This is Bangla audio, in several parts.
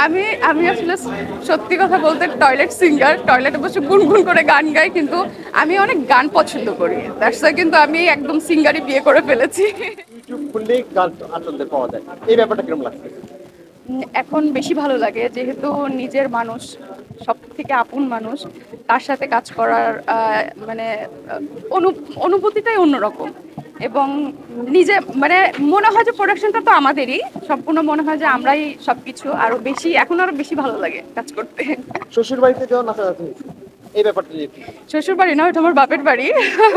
আমি আমি আসলে সত্যি কথা বলতে টয়লেট সিঙ্গার, টয়লেটে বসে গুনগুন করে গান গাই, কিন্তু আমি অনেক গান পছন্দ করি। দ্যাটস ওয়াই কিন্তু আমি একদম সিঙ্গারই বিয়ে করে ফেলেছি। ইউটিউব খুললেই গান আনন্দের পাওয়া যায়, এই ব্যাপারটা কিরকম লাগছে? এখন বেশি ভালো লাগে যেহেতু নিজের মানুষ, সব থেকে আপন মানুষ, তার সাথে কাজ করার মানে অনুভূতিটাই অন্যরকম। এবং নিজে মানে মনে হয় যে প্রোডাকশনটা তো আমাদেরই, সম্পূর্ণ মনে হয় যে আমরাই সবকিছু, আরো বেশি এখন আরো বেশি ভালো লাগে কাজ করতে। শ্বশুর বাড়িতে যাও নাচানাচি হয়েছে, এই ব্যাপারটা নিয়ে একটু। শ্বশুর বাড়ি না, ওটা আমার বাপের বাড়ি।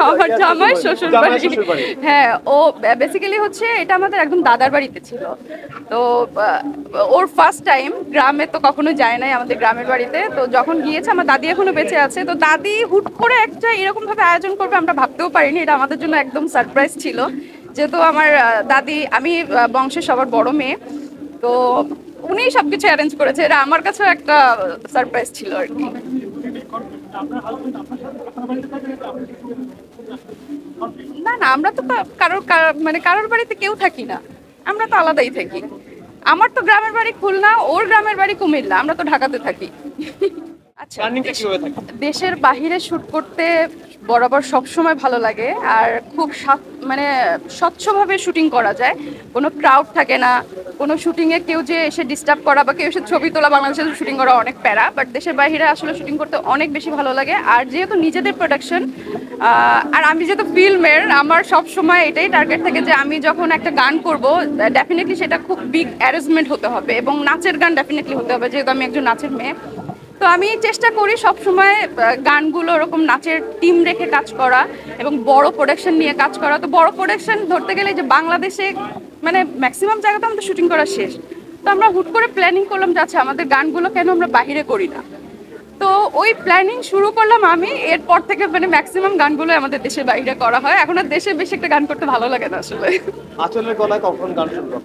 আমার জামাই শ্বশুর জামাই বাড়ি। শ্বশুর বাড়ি। হ্যাঁ, ও বেসিক্যালি হচ্ছে এটা আমাদের একদম দাদার বাড়িতে ছিল। তো ওর ফার্স্ট টাইম গ্রামে তো কখনো যায় নাই, আমাদের গ্রামের বাড়িতে। তো যখন গিয়েছে, আমার দাদি এখনো বেঁচে আছে, তো দাদি হুট করে একটা এরকম ভাবে আয়োজন করবে আমরা ভাবতেও পারিনি। এটা আমাদের জন্য একদম সারপ্রাইজ ছিল, যেহেতু আমার দাদি, আমি বংশের সবার বড় মেয়ে, তো উনি সবকিছু অ্যারেঞ্জ করেছে। এটা আমার কাছেও একটা সারপ্রাইজ ছিল আর কি। না না, আমরা তো মানে কারোর বাড়িতে কেউ থাকি না, আমরা তো আলাদাই থাকি। আমার তো গ্রামের বাড়ি খুলনা, ওর গ্রামের বাড়ি কুমিল্লা, আমরা তো ঢাকাতে থাকি। আচ্ছা, প্ল্যানিংটা কিভাবে থাকে? দেশের বাহিরে শুট করতে বরাবর সব সময় ভালো লাগে। আর খুব মানে স্বচ্ছভাবে শুটিং করা যায়, কোনো ক্রাউড থাকে না, কোনো শুটিংয়ে কেউ যে এসে ডিস্টার্ব করা বা কেউ এসে ছবি তোলা, বাংলাদেশে শুটিং করা অনেক প্যারা, বাট দেশের বাইরে আসলে শুটিং করতে অনেক বেশি ভালো লাগে। আর যেহেতু নিজেদের প্রোডাকশন, আর আমি যেহেতু ফিল্মের, আমার সব সময় এটাই টার্গেট থাকে যে আমি যখন একটা গান করব, ডেফিনেটলি সেটা খুব বিগ অ্যারেঞ্জমেন্ট হতে হবে এবং নাচের গান ডেফিনেটলি হতে হবে, যেহেতু আমি একজন নাচের মেয়ে। তো আমি চেষ্টা করি সব সময় গানগুলো ওরকম নাচের টিম রেখে কাজ করা এবং বড় প্রোডাকশন নিয়ে কাজ করা। তো বড় প্রোডাকশন ধরতে গেলে যে বাংলাদেশে মানে ম্যাক্সিমাম জায়গাতে আমাদের শুটিং করা শেষ। তো আমরা হুট করে প্ল্যানিং করলাম যে আচ্ছা, আমাদের গানগুলো কেন আমরা বাহিরে করি না। তো ওই প্ল্যানিং শুরু করলাম আমি, এরপর থেকে মানে ম্যাক্সিমাম গানগুলো আমাদের দেশের বাইরে করা হয়। এখন আর দেশে বেশি একটা গান করতে ভালো লাগে না আসলে। আঁচলের গলায় কখন গান শুনবো?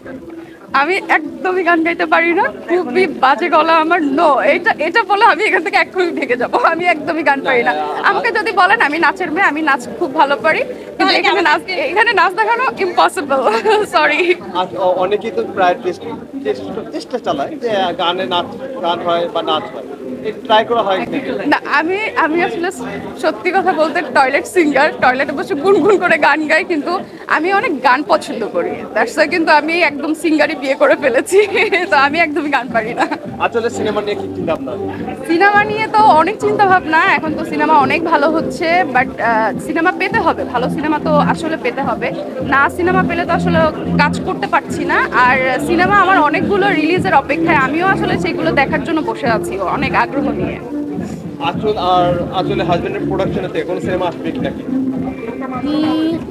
আমি একদমই গান গাইতে পারি না, খুবই বাজে গলা আমার। নো, এটা এটা বলে আমি এখান থেকে এক্ষুনি ভেঙে যাবো। আমি একদমই গান পারি না। আমাকে যদি বলেন আমি নাচের মেয়ে, আমি নাচ খুব ভালো পারি, কিন্তু এখানে নাচ দেখানো ইম্পসিবল। সরি। আজ অনেকেই তো প্রায় চেষ্টা চালায় যে গান হয় বা নাচ হয়, ট্রাই করা হয় নাকি? না, আমি আমি আসলে সত্যি কথা বলতে টয়লেট সিঙ্গার, টয়লেটে বসে গুনগুন করে গান গাই, কিন্তু আমি অনেক গান পছন্দ করি। দ্যাটস ওয়াই কিন্তু আমি একদম সিঙ্গারই বিয়ে করে ফেলেছি। তো আমি একদমই গান পারি না। আসলে সিনেমা নিয়ে কি চিন্তা আপনার? সিনেমা নিয়ে তো অনেক চিন্তা ভাবনা, এখন তো সিনেমা অনেক ভালো হচ্ছে, বাট সিনেমা পেতে হবে, ভালো সিনেমা তো আসলে পেতে হবে। না সিনেমা পেলে তো আসলে কাজ করতে পারছি না। আর সিনেমা আমার অনেকগুলো রিলিজের অপেক্ষায়, আমিও আসলে সেগুলো দেখার জন্য বসে আছি অনেক আগ্রহ নিয়ে। আসলে হাজবেন্ডের প্রোডাকশনেতে কোন সিনেমা আসবে কি নাকি?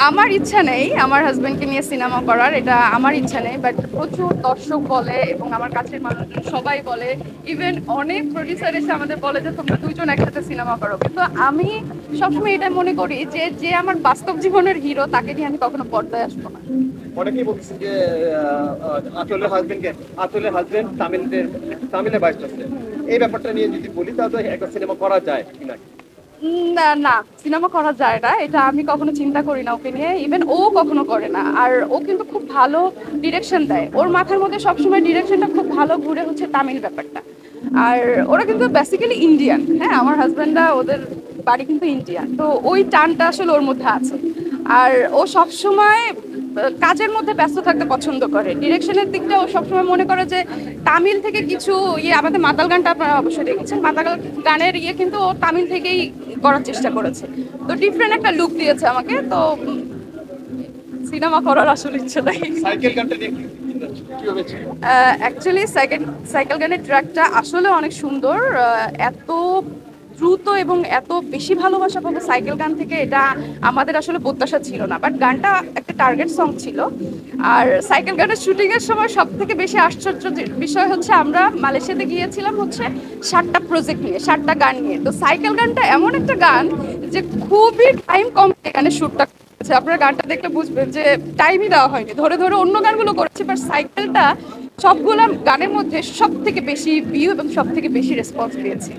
আমার ইচ্ছা নেই আমার হাজবেন্ডকে নিয়ে সিনেমা করার, এটা আমার ইচ্ছা নেই, বাট প্রচুর দর্শক বলে এবং আমার কাছের মানুষজন সবাই বলে, ইভেন অনেক প্রডিউসার এসে আমাদের বলে যে তোমরা দুইজন একসাথে সিনেমা করো। কিন্তু আমি সবসময় এটা মনে করি যে যে আমার বাস্তব জীবনের হিরো, তাকে নিয়ে আমি কখনো পর্দায় আসবো না। অনেকেই বলছে যে আসলে হাজবেন্ড তামিলে বাইশ আছে, এই ব্যাপারটা নিয়ে যদি বলি তাহলে একটা সিনেমা করা যায় কি নাকি? না না, সিনেমা করা যায় না, এটা আমি কখনো চিন্তা করি না ওকে নিয়ে, ইভেন ও কখনো করে না। আর ও কিন্তু খুব ভালো ডিরেকশন দেয়, ওর মাথার মধ্যে সবসময় ডিরেকশনটা খুব ভালো ঘুরে হচ্ছে তামিল ব্যাপারটা। আর ওরা কিন্তু বেসিক্যালি ইন্ডিয়ান, হ্যাঁ, আমার হাজব্যান্ডরা ওদের বাড়ি কিন্তু ইন্ডিয়ান, তো ওই টানটা আসলে ওর মধ্যে আছে। আর ও সবসময় কাজের মধ্যে ব্যস্ত থাকতে পছন্দ করে। ডিরেকশনের দিকটা ও সবসময় মনে করে যে তামিল থেকে কিছু আমাদের মাতাল গানটা আপনারা অবশ্যই দেখেছেন, মাতাল গানের কিন্তু ও তামিল থেকেই করার চেষ্টা করেছে। তো ডিফারেন্ট একটা লুক দিয়েছে আমাকে, তো সিনেমা করার আসলে ইচ্ছে নাই। সাইকেল গানটা নিয়ে কিভাবে ছিল? অ্যাকচুয়ালি সাইকেল গানের ট্র্যাকটা আসলে অনেক সুন্দর। এত দ্রুত এবং এত বেশি ভালোবাসা পাবো সাইকেল গান থেকে, এটা আমাদের আসলে প্রত্যাশা ছিল না, বাট গানটা একটা টার্গেট সং ছিল। আর সাইকেল গানের শুটিং এর সময় সব থেকে বেশি আশ্চর্য বিষয় হচ্ছে আমরা মালয়েশিয়াতে গিয়েছিলাম হচ্ছে 7টা প্রজেক্ট নিয়ে, 7টা গান নিয়ে। তো সাইকেল গানটা এমন একটা গান যে খুবই টাইম কম এখানে শ্যুটটা। আপনার গানটা দেখলে বুঝবেন যে টাইমই দেওয়া হয়নি, ধরে ধরে অন্য গানগুলো করেছে, বাট সাইকেলটা সবগুলো গানের মধ্যে সব থেকে বেশি ভিউ এবং সব থেকে বেশি রেসপন্স পেয়েছি।